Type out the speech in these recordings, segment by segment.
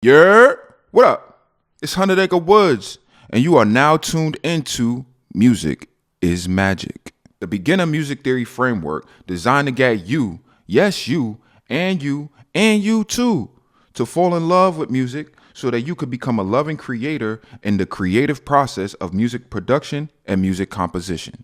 Yeah, what up? It's 100 Acre Woods, and you are now tuned into Music is Magic, the beginner music theory framework designed to get you, yes, you too, to fall in love with music so that you could become a loving creator in the creative process of music production and music composition.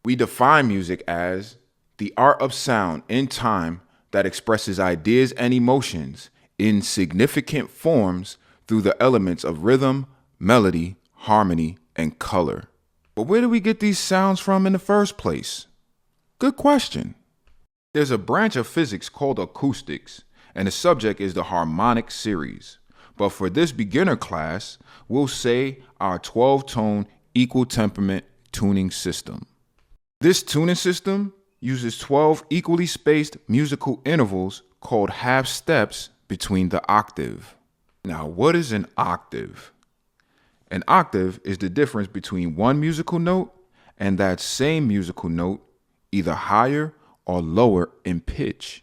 We define music as the art of sound in time that expresses ideas and emotions in significant forms through the elements of rhythm, melody, harmony, and color. But where do we get these sounds from in the first place? Good question. There's a branch of physics called acoustics, and the subject is the harmonic series. But for this beginner class, we'll say our 12-tone equal temperament tuning system. This tuning system uses 12 equally spaced musical intervals called half steps between the octave. Now, what is an octave? An octave is the difference between one musical note and that same musical note, either higher or lower in pitch.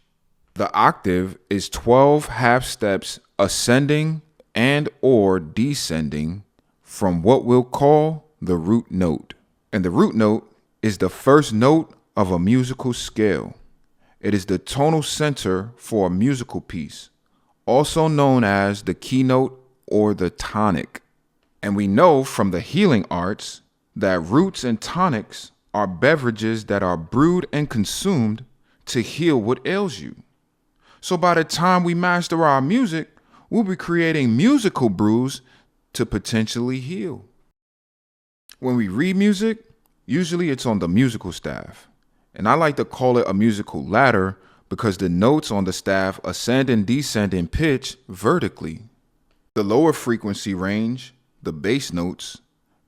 The octave is 12 half steps ascending and or descending from what we'll call the root note. And the root note is the first note of a musical scale. It is the tonal center for a musical piece, also known as the keynote or the tonic. And we know from the healing arts that roots and tonics are beverages that are brewed and consumed to heal what ails you. So by the time we master our music, we'll be creating musical brews to potentially heal. When we read music, usually it's on the musical staff. And I like to call it a musical ladder because the notes on the staff ascend and descend in pitch vertically. The lower frequency range, the bass notes,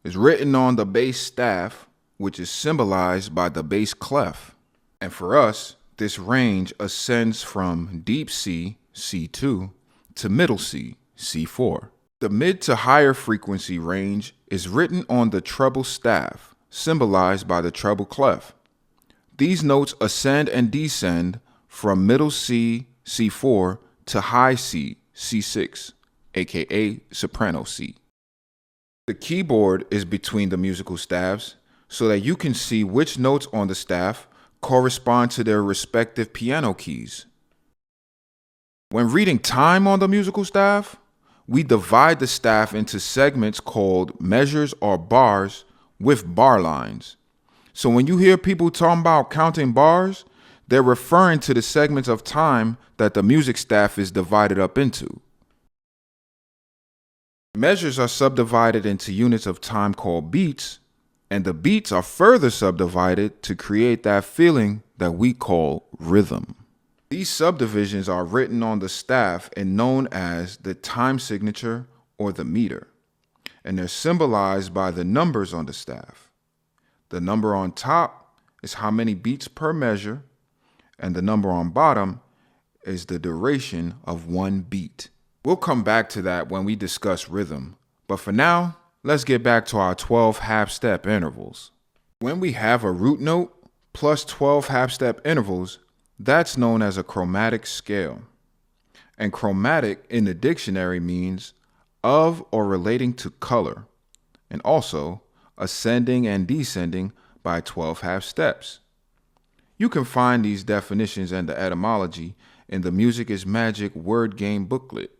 is written on the bass staff, which is symbolized by the bass clef. And for us, this range ascends from deep C, C2, to middle C, C4. The mid to higher frequency range is written on the treble staff, symbolized by the treble clef. These notes ascend and descend from middle C, C4 to high C, C6, aka soprano C. The keyboard is between the musical staffs so that you can see which notes on the staff correspond to their respective piano keys. When reading time on the musical staff, we divide the staff into segments called measures or bars with bar lines. So when you hear people talking about counting bars, they're referring to the segments of time that the music staff is divided up into. Measures are subdivided into units of time called beats, and the beats are further subdivided to create that feeling that we call rhythm. These subdivisions are written on the staff and known as the time signature or the meter, and they're symbolized by the numbers on the staff. The number on top is how many beats per measure, and the number on bottom is the duration of one beat. We'll come back to that when we discuss rhythm, but for now, let's get back to our 12 half-step intervals. When we have a root note plus 12 half-step intervals, that's known as a chromatic scale. And chromatic in the dictionary means of or relating to color, and also ascending and descending by 12 half steps. You can find these definitions and the etymology in the Music is Magic word game booklet.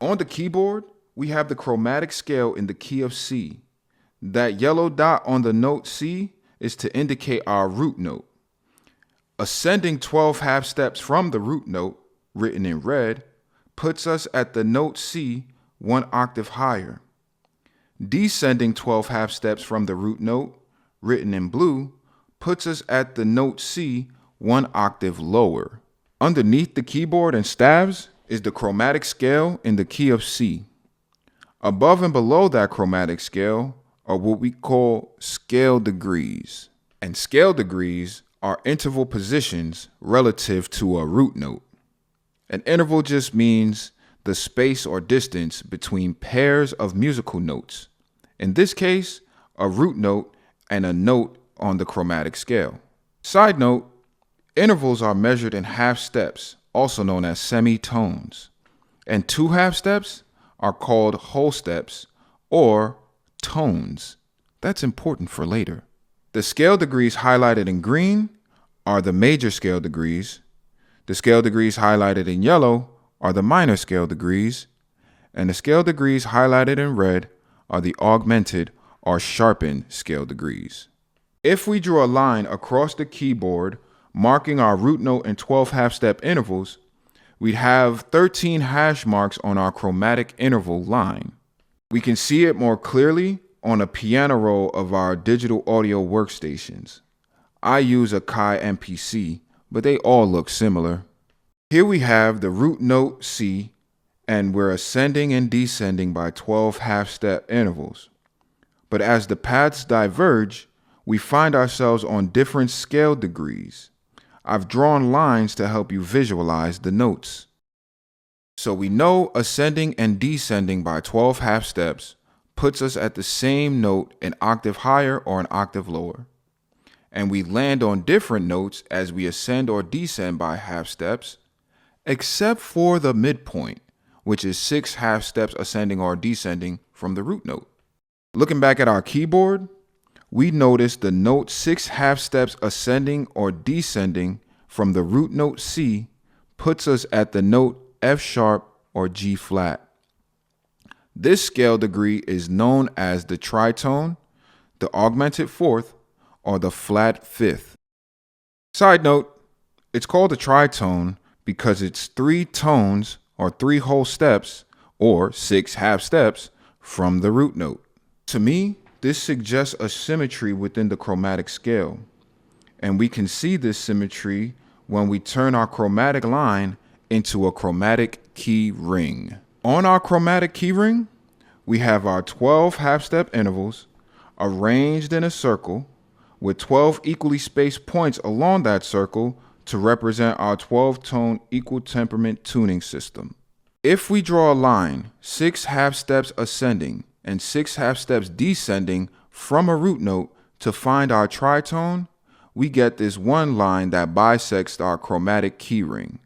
On the keyboard, we have the chromatic scale in the key of C. That yellow dot on the note C is to indicate our root note. Ascending 12 half steps from the root note, written in red, puts us at the note C one octave higher. Descending 12 half steps from the root note, written in blue, puts us at the note C one octave lower. Underneath the keyboard and staves is the chromatic scale in the key of C. Above and below that chromatic scale are what we call scale degrees. And scale degrees are interval positions relative to a root note. An interval just means the space or distance between pairs of musical notes. In this case, a root note and a note on the chromatic scale. Side note, intervals are measured in half steps, also known as semitones. And 2 half steps are called whole steps or tones. That's important for later. The scale degrees highlighted in green are the major scale degrees. The scale degrees highlighted in yellow are the minor scale degrees. And the scale degrees highlighted in red are the augmented or sharpened scale degrees. If we draw a line across the keyboard marking our root note in 12 half-step intervals, we'd have 13 hash marks on our chromatic interval line. We can see it more clearly on a piano roll of our digital audio workstations. I use a Kai MPC, but they all look similar. Here we have the root note C, and we're ascending and descending by 12 half-step intervals. But as the paths diverge, we find ourselves on different scale degrees. I've drawn lines to help you visualize the notes. So we know ascending and descending by 12 half steps puts us at the same note an octave higher or an octave lower. And we land on different notes as we ascend or descend by half steps, except for the midpoint, which is 6 half steps ascending or descending from the root note. Looking back at our keyboard, we notice the note 6 half steps ascending or descending from the root note C puts us at the note F sharp or G flat. This scale degree is known as the tritone, the augmented fourth, or the flat fifth. Side note, it's called a tritone because it's 3 tones or 3 whole steps or 6 half steps from the root note. To me, this suggests a symmetry within the chromatic scale, and we can see this symmetry when we turn our chromatic line into a chromatic key ring. On our chromatic key ring, we have our 12 half-step intervals arranged in a circle with 12 equally spaced points along that circle to represent our 12-tone equal temperament tuning system. If we draw a line 6 half steps ascending and 6 half steps descending from a root note to find our tritone, we get this one line that bisects our chromatic key ring.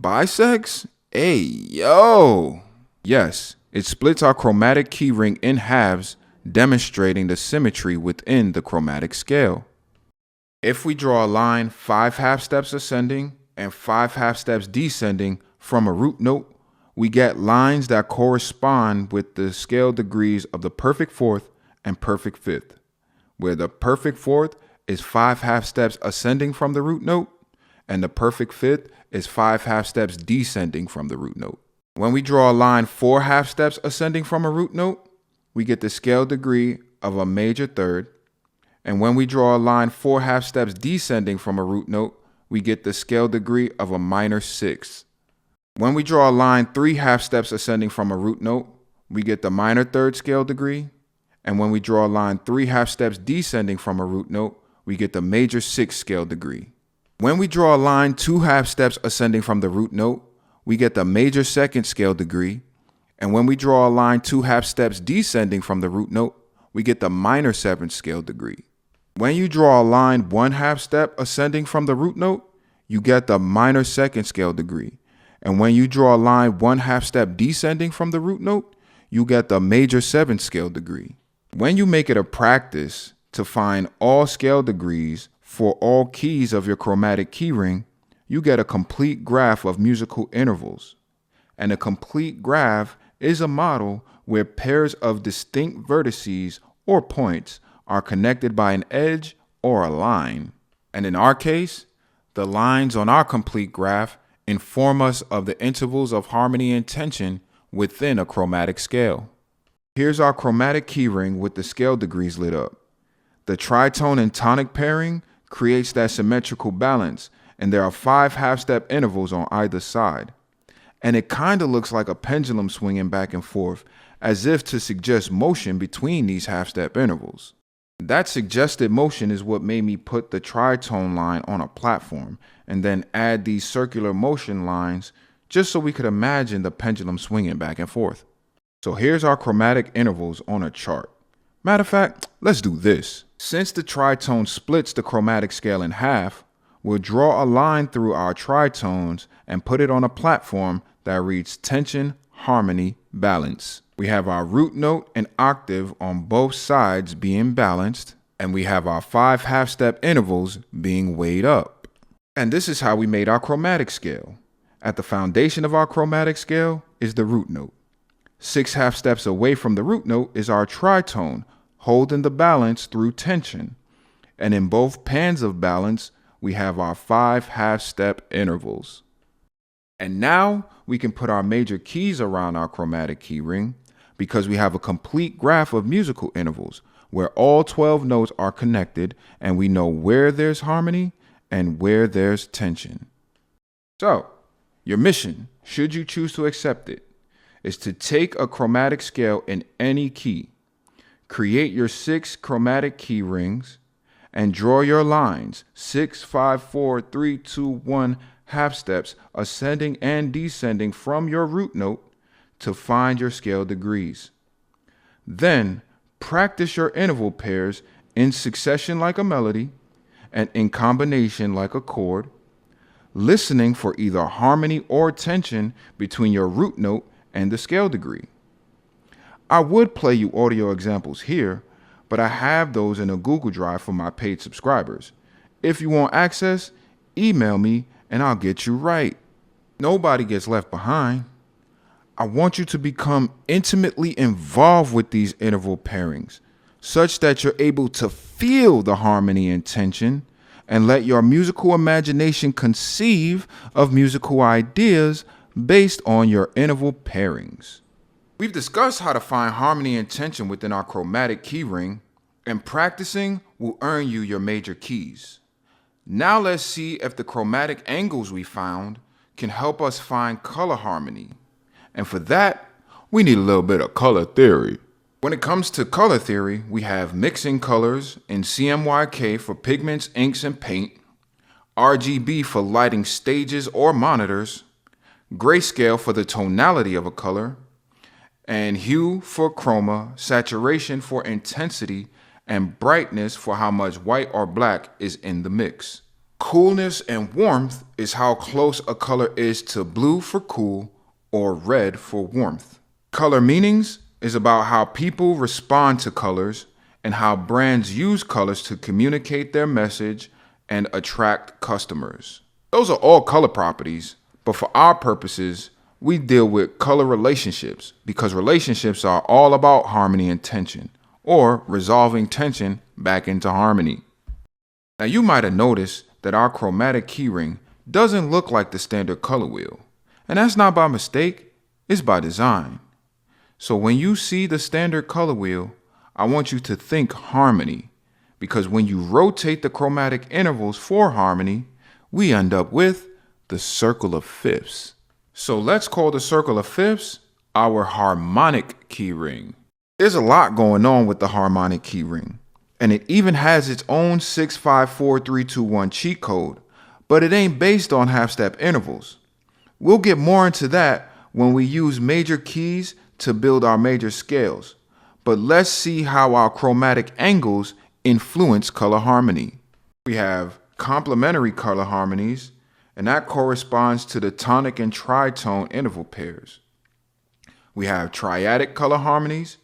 Bisects? Hey, yo! Yes, it splits our chromatic key ring in halves, demonstrating the symmetry within the chromatic scale. If we draw a line 5 half steps ascending and 5 half steps descending from a root note, we get lines that correspond with the scale degrees of the perfect fourth and perfect fifth, where the perfect fourth is 5 half steps ascending from the root note, and the perfect fifth is 5 half steps descending from the root note. When we draw a line 4 half steps ascending from a root note, we get the scale degree of a major third, and when we draw a line 4 half steps descending from a root note, we get the scale degree of a minor sixth. When we draw a line 3 half steps ascending from a root note, we get the minor third scale degree. And when we draw a line 3 half steps descending from a root note, we get the major sixth scale degree. When we draw a line 2 half steps ascending from the root note, we get the major second scale degree. And when we draw a line 2 half steps descending from the root note, we get the minor seventh scale degree. When you draw a line 1 half step ascending from the root note, you get the minor second scale degree. And when you draw a line 1 half step descending from the root note, you get the major seventh scale degree. When you make it a practice to find all scale degrees for all keys of your chromatic key ring, you get a complete graph of musical intervals. And a complete graph is a model where pairs of distinct vertices or points are connected by an edge or a line. And in our case, the lines on our complete graph inform us of the intervals of harmony and tension within a chromatic scale. Here's our chromatic key ring with the scale degrees lit up. The tritone and tonic pairing creates that symmetrical balance, and there are 5 half-step intervals on either side. And it kind of looks like a pendulum swinging back and forth, as if to suggest motion between these half-step intervals. That suggested motion is what made me put the tritone line on a platform and then add these circular motion lines just so we could imagine the pendulum swinging back and forth. So here's our chromatic intervals on a chart. Matter of fact, let's do this. Since the tritone splits the chromatic scale in half, we'll draw a line through our tritones and put it on a platform that reads tension, harmony, balance. We have our root note and octave on both sides being balanced, and we have our 5 half-step intervals being weighed up. And this is how we made our chromatic scale. At the foundation of our chromatic scale is the root note. 6 half steps away from the root note is our tritone, holding the balance through tension. And in both pans of balance, we have our 5 half-step intervals. And now we can put our major keys around our chromatic key ring because we have a complete graph of musical intervals where all 12 notes are connected and we know where there's harmony and where there's tension. So, your mission, should you choose to accept it, is to take a chromatic scale in any key, create your 6 chromatic key rings, and draw your lines 6, 5, 4, 3, 2, 1 half steps ascending and descending from your root note to find your scale degrees. Then practice your interval pairs in succession like a melody and in combination like a chord, listening for either harmony or tension between your root note and the scale degree. I would play you audio examples here, but I have those in a Google Drive for my paid subscribers. If you want access, email me and I'll get you right. Nobody gets left behind. I want you to become intimately involved with these interval pairings, such that you're able to feel the harmony and tension and let your musical imagination conceive of musical ideas based on your interval pairings. We've discussed how to find harmony and tension within our chromatic key ring, and practicing will earn you your major keys. Now let's see if the chromatic angles we found can help us find color harmony. And for that, we need a little bit of color theory. When it comes to color theory, we have mixing colors in CMYK for pigments, inks, and paint, RGB for lighting stages or monitors, grayscale for the tonality of a color, and hue for chroma, saturation for intensity, and brightness for how much white or black is in the mix. Coolness and warmth is how close a color is to blue for cool or red for warmth. Color meanings is about how people respond to colors and how brands use colors to communicate their message and attract customers. Those are all color properties, but for our purposes, we deal with color relationships because relationships are all about harmony and tension, or resolving tension back into harmony. Now you might have noticed that our chromatic keyring doesn't look like the standard color wheel, and that's not by mistake, it's by design. So when you see the standard color wheel, I want you to think harmony, because when you rotate the chromatic intervals for harmony, we end up with the circle of fifths. So let's call the circle of fifths our harmonic keyring. There's a lot going on with the harmonic keyring, and it even has its own 6, 5, 4, 3, 2, 1 cheat code, but it ain't based on half-step intervals. We'll get more into that when we use major keys to build our major scales, but let's see how our chromatic angles influence color harmony. We have complementary color harmonies, and that corresponds to the tonic and tritone interval pairs. We have triadic color harmonies.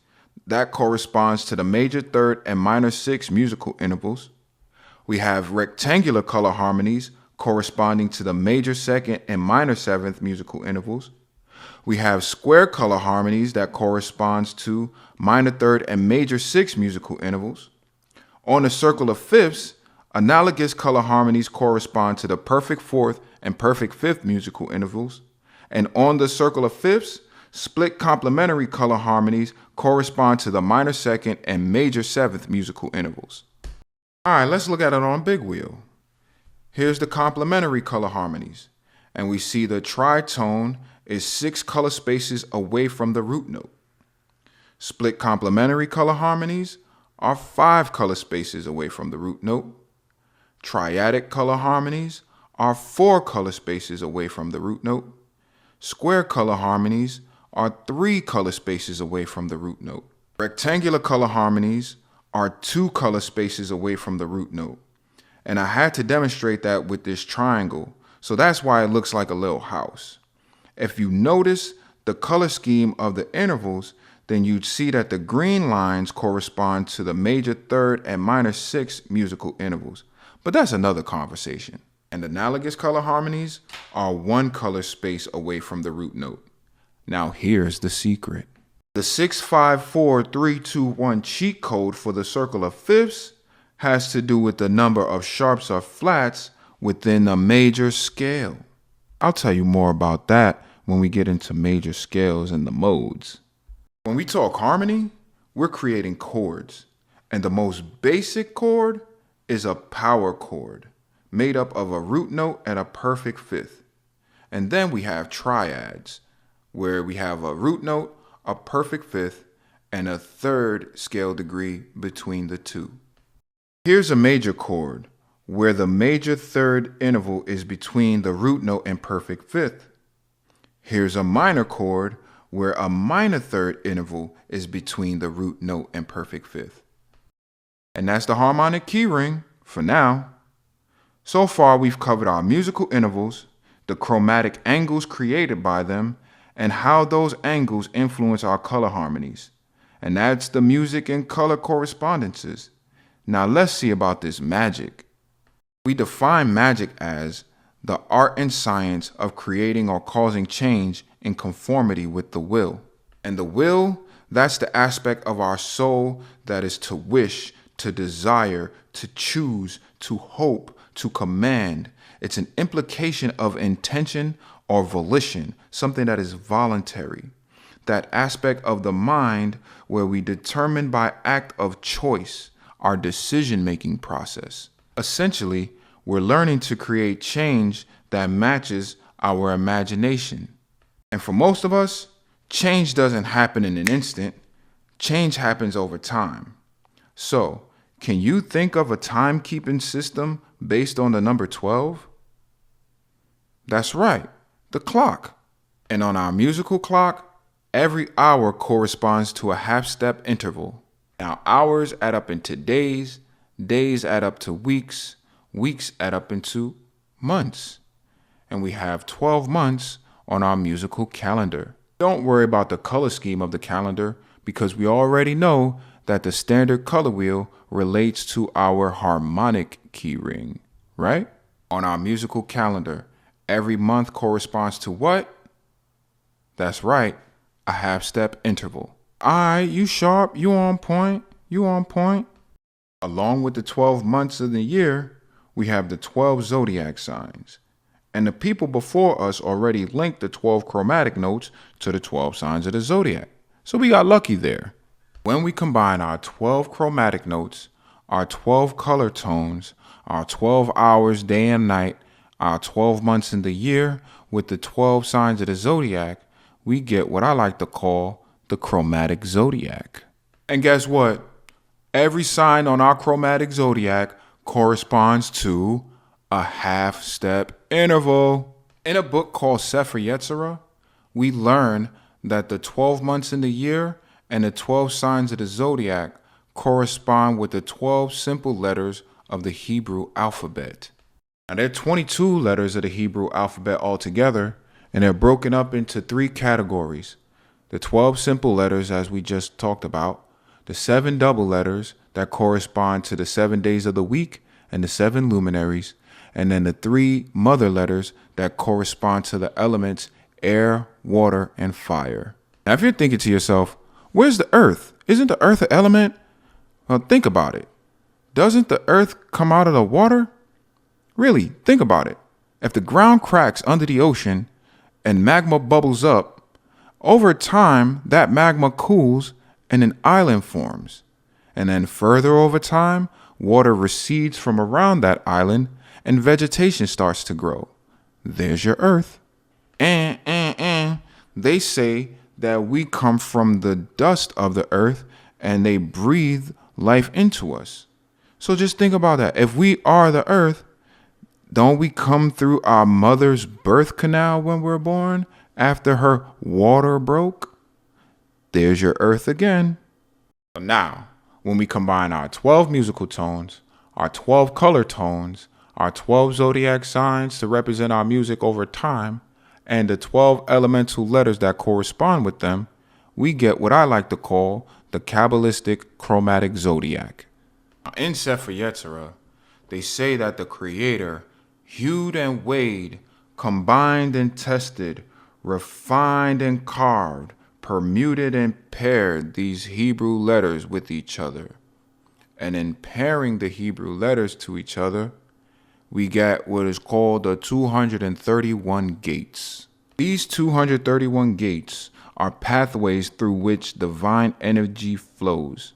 That corresponds to the major third and minor sixth musical intervals. We have rectangular color harmonies corresponding to the major second and minor seventh musical intervals. We have square color harmonies that corresponds to minor third and major sixth musical intervals. On the circle of fifths, analogous color harmonies correspond to the perfect fourth and perfect fifth musical intervals. And on the circle of fifths, split complementary color harmonies correspond to the minor second and major seventh musical intervals. All right, let's look at it on a big wheel. Here's the complementary color harmonies, and we see the tritone is 6 color spaces away from the root note. Split complementary color harmonies are 5 color spaces away from the root note. Triadic color harmonies are 4 color spaces away from the root note. Square color harmonies are 3 color spaces away from the root note. Rectangular color harmonies are 2 color spaces away from the root note. And I had to demonstrate that with this triangle, so that's why it looks like a little house. If you notice, the color scheme of the intervals, then you'd see that the green lines correspond to the major third and minor sixth musical intervals. But that's another conversation. And analogous color harmonies are one color space away from the root note. Now here's the secret. The 654-321 cheat code for the circle of fifths has to do with the number of sharps or flats within a major scale. I'll tell you more about that when we get into major scales and the modes. When we talk harmony, we're creating chords, and the most basic chord is a power chord made up of a root note and a perfect fifth. And then we have triads, where we have a root note, a perfect fifth, and a third scale degree between the two. Here's a major chord, where the major third interval is between the root note and perfect fifth. Here's a minor chord, where a minor third interval is between the root note and perfect fifth. And that's the harmonic key ring for now. So far, we've covered our musical intervals, the chromatic angles created by them, and how those angles influence our color harmonies. And that's the music and color correspondences. Now let's see about this magic. We define magic as the art and science of creating or causing change in conformity with the will. And the will, that's the aspect of our soul that is to wish, to desire, to choose, to hope, to command. It's an implication of intention or volition, something that is voluntary. That aspect of the mind where we determine by act of choice our decision-making process. Essentially, we're learning to create change that matches our imagination. And for most of us, change doesn't happen in an instant. Change happens over time. So, can you think of a timekeeping system based on the number 12? That's right, the clock. And on our musical clock, every hour corresponds to a half-step interval. Now, hours add up into days, days add up to weeks, weeks add up into months. And we have 12 months on our musical calendar. Don't worry about the color scheme of the calendar because we already know that the standard color wheel relates to our harmonic key ring, right? On our musical calendar, every month corresponds to what? That's right, a half-step interval. All right, you sharp, you on point, you on point. Along with the 12 months of the year, we have the 12 zodiac signs. And the people before us already linked the 12 chromatic notes to the 12 signs of the zodiac. So we got lucky there. When we combine our 12 chromatic notes, our 12 color tones, our 12 hours day and night, our 12 months in the year with the 12 signs of the zodiac, we get what I like to call the chromatic zodiac. And guess what? Every sign on our chromatic zodiac corresponds to a half-step interval. In a book called Sefer Yetzirah, we learn that the 12 months in the year and the 12 signs of the zodiac correspond with the 12 simple letters of the Hebrew alphabet. Now, there are 22 letters of the Hebrew alphabet altogether, and they're broken up into 3 categories. The 12 simple letters, as we just talked about, the 7 double letters that correspond to the 7 days of the week and the 7 luminaries, and then the 3 mother letters that correspond to the elements air, water, and fire. Now, if you're thinking to yourself, where's the earth? Isn't the earth an element? Well, think about it. Doesn't the earth come out of the water? Really, think about it. If the ground cracks under the ocean and magma bubbles up, over time, that magma cools and an island forms. And then further over time, water recedes from around that island and vegetation starts to grow. There's your earth. They say that we come from the dust of the earth and they breathe life into us. So just think about that. If we are the earth, don't we come through our mother's birth canal when we're born after her water broke? There's your earth again. Now, when we combine our 12 musical tones, our 12 color tones, our 12 zodiac signs to represent our music over time, and the 12 elemental letters that correspond with them, we get what I like to call the Kabbalistic chromatic zodiac. In Sefer Yetzirah, they say that the Creator hewed and weighed, combined and tested, refined and carved, permuted and paired these Hebrew letters with each other. And in pairing the Hebrew letters to each other, we get what is called the 231 gates. These 231 gates are pathways through which divine energy flows.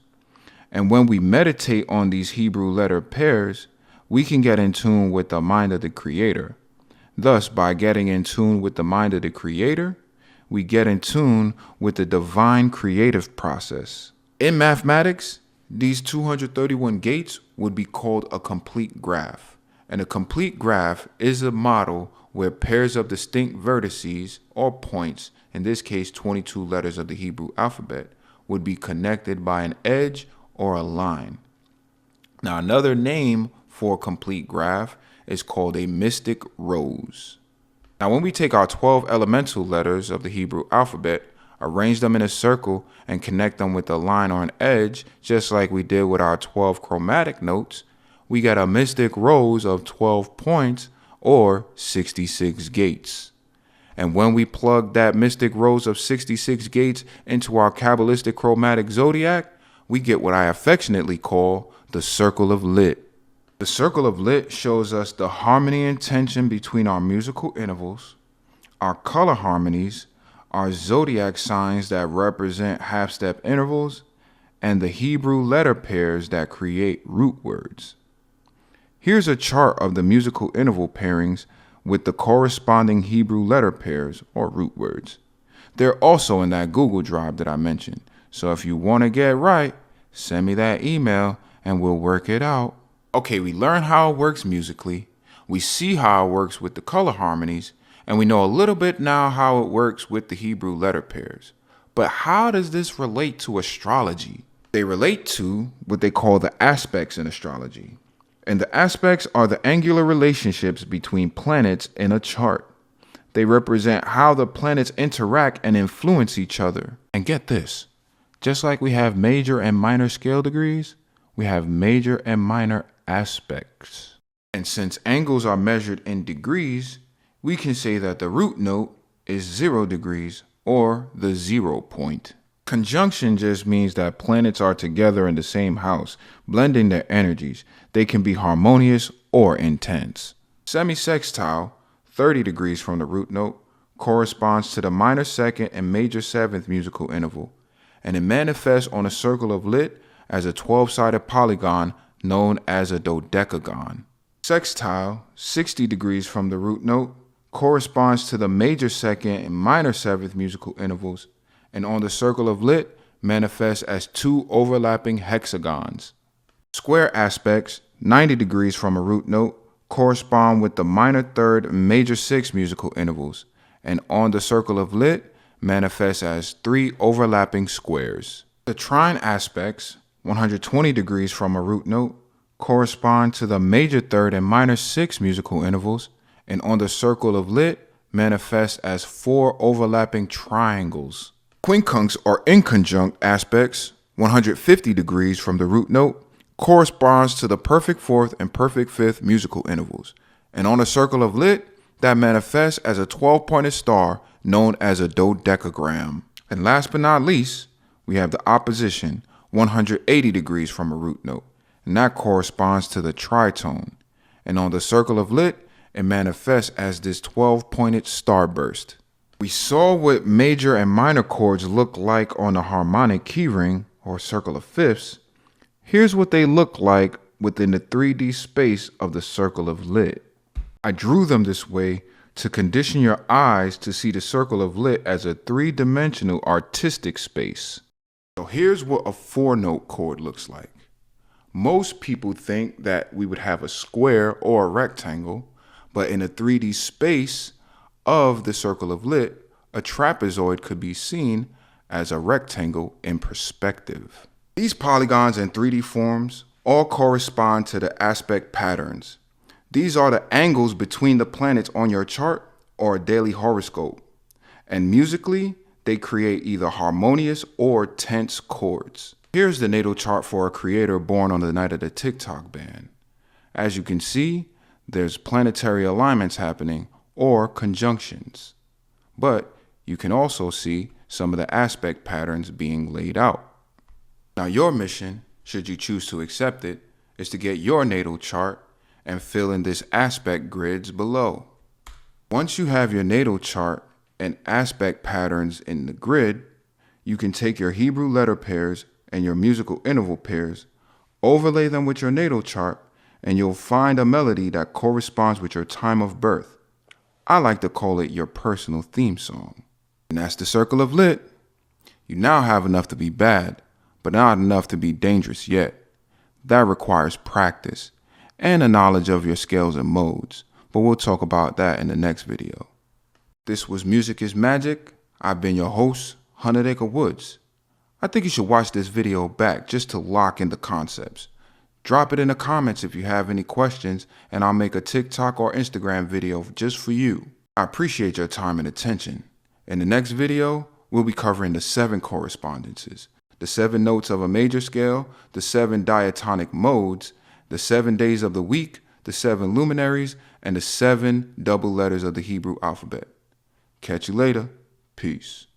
And when we meditate on these Hebrew letter pairs, we can get in tune with the mind of the Creator. Thus, by getting in tune with the mind of the Creator, we get in tune with the divine creative process. In mathematics, these 231 gates would be called a complete graph. And a complete graph is a model where pairs of distinct vertices or points, in this case 22 letters of the Hebrew alphabet, would be connected by an edge or a line. Now, another name for a complete graph is called a mystic rose. Now, when we take our 12 elemental letters of the Hebrew alphabet, arrange them in a circle, and connect them with a line or an edge, just like we did with our 12 chromatic notes, we get a mystic rose of 12 points or 66 gates. And when we plug that mystic rose of 66 gates into our Kabbalistic chromatic zodiac, we get what I affectionately call the circle of Litt. The circle of Litt shows us the harmony and tension between our musical intervals, our color harmonies, our zodiac signs that represent half-step intervals, and the Hebrew letter pairs that create root words. Here's a chart of the musical interval pairings with the corresponding Hebrew letter pairs or root words. They're also in that Google Drive that I mentioned. So if you want to get right, send me that email and we'll work it out. Okay, we learn how it works musically. We see how it works with the color harmonies. And we know a little bit now how it works with the Hebrew letter pairs. But how does this relate to astrology? They relate to what they call the aspects in astrology. And the aspects are the angular relationships between planets in a chart. They represent how the planets interact and influence each other. And get this, just like we have major and minor scale degrees, we have major and minor aspects. And since angles are measured in degrees, we can say that the root note is 0 degrees or the 0 point. Conjunction just means that planets are together in the same house, blending their energies. They can be harmonious or intense. Semisextile, 30 degrees from the root note, corresponds to the minor second and major seventh musical interval, and it manifests on a circle of Litt as a 12-sided polygon known as a dodecagon. Sextile, 60 degrees from the root note, corresponds to the major second and minor seventh musical intervals, and on the circle of Litt manifests as 2 overlapping hexagons. Square aspects, 90 degrees from a root note, correspond with the minor third and major sixth musical intervals, and on the circle of Litt manifests as 3 overlapping squares. The trine aspects, 120 degrees from a root note, correspond to the major third and minor sixth musical intervals, and on the circle of Litt manifest as 4 overlapping triangles. Quincunx or inconjunct aspects, 150 degrees from the root note, corresponds to the perfect fourth and perfect fifth musical intervals, and on a circle of Litt that manifests as a 12-pointed star known as a dodecagram. And last but not least, we have the opposition, 180 degrees from a root note, and that corresponds to the tritone, and on the circle of Litt it manifests as this 12-pointed starburst. We saw what major and minor chords look like on a harmonic keyring or circle of fifths. Here's what they look like within the 3D space of the circle of Litt. I drew them this way to condition your eyes to see the circle of Litt as a 3-dimensional artistic space. So here's what a 4-note chord looks like. Most people think that we would have a square or a rectangle, but in a 3D space of the circle of Litt, a trapezoid could be seen as a rectangle in perspective. These polygons and 3D forms all correspond to the aspect patterns. These are the angles between the planets on your chart or a daily horoscope. And musically, they create either harmonious or tense chords. Here's the natal chart for a creator born on the night of the TikTok ban. As you can see, there's planetary alignments happening or conjunctions. But you can also see some of the aspect patterns being laid out. Now your mission, should you choose to accept it, is to get your natal chart and fill in this aspect grids below. Once you have your natal chart and aspect patterns in the grid, you can take your Hebrew letter pairs and your musical interval pairs, overlay them with your natal chart, and you'll find a melody that corresponds with your time of birth. I like to call it your personal theme song. And that's the circle of Litt. You now have enough to be bad, but not enough to be dangerous yet. That requires practice and a knowledge of your scales and modes, but we'll talk about that in the next video. This was Music is Magic. I've been your host, 100 Acre Woods. I think you should watch this video back just to lock in the concepts. Drop it in the comments if you have any questions, and I'll make a TikTok or Instagram video just for you. I appreciate your time and attention. In the next video, we'll be covering the 7 correspondences, the 7 notes of a major scale, the 7 diatonic modes, the 7 days of the week, the 7 luminaries, and the 7 double letters of the Hebrew alphabet. Catch you later. Peace.